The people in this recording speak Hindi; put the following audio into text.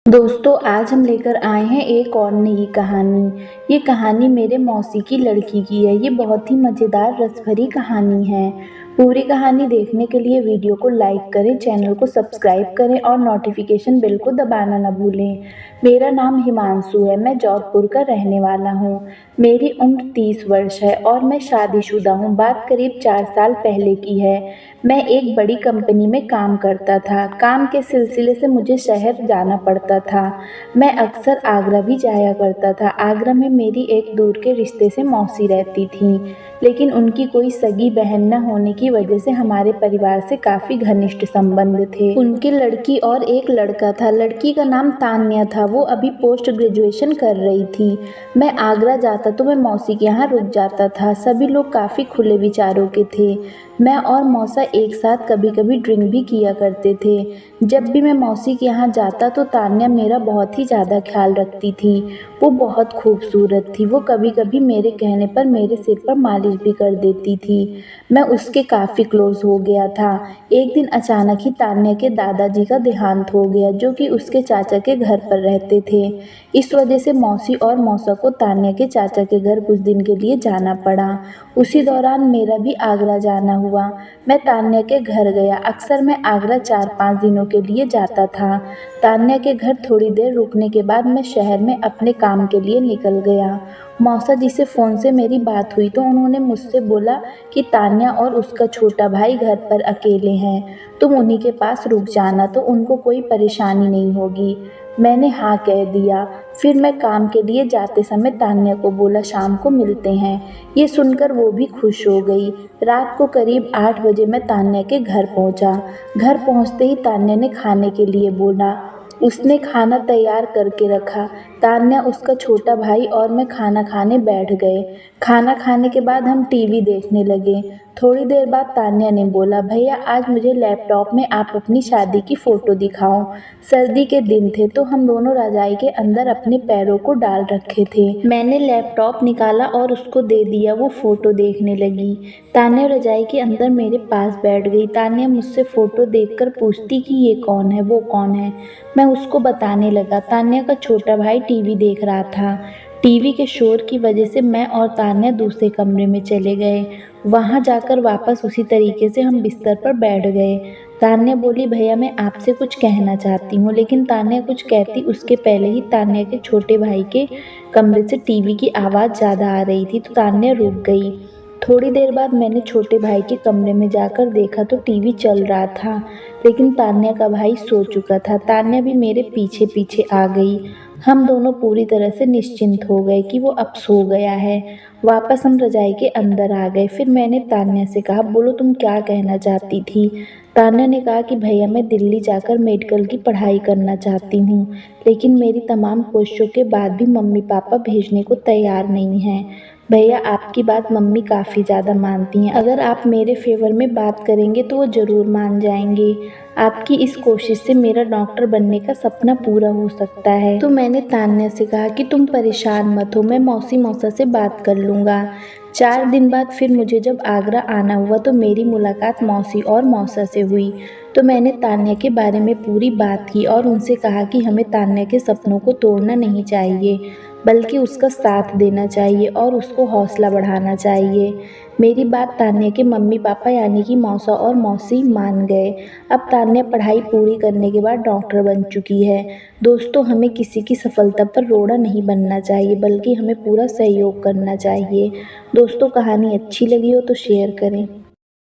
दोस्तों आज हम लेकर आए हैं एक और नई कहानी। ये कहानी मेरे मौसी की लड़की की है। ये बहुत ही मज़ेदार रस भरी कहानी है। पूरी कहानी देखने के लिए वीडियो को लाइक करें, चैनल को सब्सक्राइब करें और नोटिफिकेशन बेल को दबाना न भूलें। मेरा नाम हिमांशु है। मैं जौधपुर का रहने वाला हूँ। मेरी उम्र 30 वर्ष है और मैं शादीशुदा हूँ। बात करीब 4 साल पहले की है। मैं एक बड़ी कंपनी में काम करता था। काम के सिलसिले से मुझे शहर जाना पड़ता था। मैं अक्सर आगरा भी जाया करता था। आगरा में मेरी एक दूर के रिश्ते से मौसी रहती थी, लेकिन उनकी कोई सगी बहन न होने की वजह से हमारे परिवार से काफ़ी घनिष्ठ संबंध थे। उनकी लड़की और एक लड़का था। लड़की का नाम तान्या था। वो अभी पोस्ट ग्रेजुएशन कर रही थी। मैं आगरा जाता तो मैं मौसी के यहाँ रुक जाता था। सभी लोग काफ़ी खुले विचारों के थे। मैं और मौसा एक साथ कभी कभी ड्रिंक भी किया करते थे। जब भी मैं मौसी के यहाँ जाता तो तान्या मेरा बहुत ही ज़्यादा ख्याल रखती थी। वो बहुत खूबसूरत थी। वो कभी कभी मेरे कहने पर मेरे सिर पर मालिश भी कर देती थी। मैं उसके काफ़ी क्लोज हो गया था। एक दिन अचानक ही तान्या के दादाजी का देहांत हो गया, जो कि उसके चाचा के घर पर रहते थे। इस वजह से मौसी और मौसा को तान्या के चाचा के घर कुछ दिन के लिए जाना पड़ा। उसी दौरान मेरा भी आगरा जाना हुआ। मैं तान्या के घर गया। अक्सर मैं आगरा 4-5 दिनों के लिए जाता था। तान्या के घर थोड़ी देर रुकने के बाद मैं शहर में अपने काम के लिए निकल गया। मौसा जी से फ़ोन से मेरी बात हुई तो उन्होंने मुझसे बोला कि तान्या और उसका छोटा भाई घर पर अकेले हैं, तुम उन्हीं के पास रुक जाना तो उनको कोई परेशानी नहीं होगी। मैंने हाँ कह दिया। फिर मैं काम के लिए जाते समय तान्या को बोला शाम को मिलते हैं। ये सुनकर वो भी खुश हो गई। रात को करीब 8 बजे मैं तान्या के घर पहुंचा। घर पहुंचते ही तान्या ने खाने के लिए बोला। उसने खाना तैयार करके रखा। तान्या, उसका छोटा भाई और मैं खाना खाने बैठ गए। खाना खाने के बाद हम टीवी देखने लगे। थोड़ी देर बाद तान्या ने बोला, भैया आज मुझे लैपटॉप में आप अपनी शादी की फ़ोटो दिखाओ। सर्दी के दिन थे तो हम दोनों रजाई के अंदर अपने पैरों को डाल रखे थे। मैंने लैपटॉप निकाला और उसको दे दिया। वो फ़ोटो देखने लगी। तान्या रजाई के अंदर मेरे पास बैठ गई। तान्या मुझसे फ़ोटो देखकर पूछती कि ये कौन है, वो कौन है। मैं उसको बताने लगा। तान्या का छोटा भाई टीवी देख रहा था। टीवी के शोर की वजह से मैं और तान्या दूसरे कमरे में चले गए। वहां जाकर वापस उसी तरीके से हम बिस्तर पर बैठ गए। तान्या बोली, भैया मैं आपसे कुछ कहना चाहती हूँ। लेकिन तान्या कुछ कहती उसके पहले ही तान्या के छोटे भाई के कमरे से टीवी की आवाज़ ज़्यादा आ रही थी तो तान्या रुक गई। थोड़ी देर बाद मैंने छोटे भाई के कमरे में जाकर देखा तो टीवी चल रहा था, लेकिन तान्या का भाई सो चुका था। तान्या भी मेरे पीछे पीछे आ गई। हम दोनों पूरी तरह से निश्चिंत हो गए कि वो अब सो गया है। वापस हम रजाई के अंदर आ गए। फिर मैंने तान्या से कहा, बोलो तुम क्या कहना चाहती थी। तान्या ने कहा कि भैया मैं दिल्ली जाकर मेडिकल की पढ़ाई करना चाहती हूँ, लेकिन मेरी तमाम कोशिशों के बाद भी मम्मी पापा भेजने को तैयार नहीं हैं। भैया आपकी बात मम्मी काफ़ी ज़्यादा मानती हैं। अगर आप मेरे फेवर में बात करेंगे तो वो ज़रूर मान जाएंगे। आपकी इस कोशिश से मेरा डॉक्टर बनने का सपना पूरा हो सकता है। तो मैंने तान्या से कहा कि तुम परेशान मत हो, मैं मौसी मौसा से बात कर लूँगा। 4 दिन बाद फिर मुझे जब आगरा आना हुआ तो मेरी मुलाकात मौसी और मौसा से हुई। तो मैंने तान्या के बारे में पूरी बात की और उनसे कहा कि हमें तान्या के सपनों को तोड़ना नहीं चाहिए, बल्कि उसका साथ देना चाहिए और उसको हौसला बढ़ाना चाहिए। मेरी बात तान्या के मम्मी पापा यानी कि मौसा और मौसी मान गए। अब तान्या पढ़ाई पूरी करने के बाद डॉक्टर बन चुकी है। दोस्तों, हमें किसी की सफलता पर रोड़ा नहीं बनना चाहिए, बल्कि हमें पूरा सहयोग करना चाहिए। दोस्तों, कहानी अच्छी लगी हो तो शेयर करें।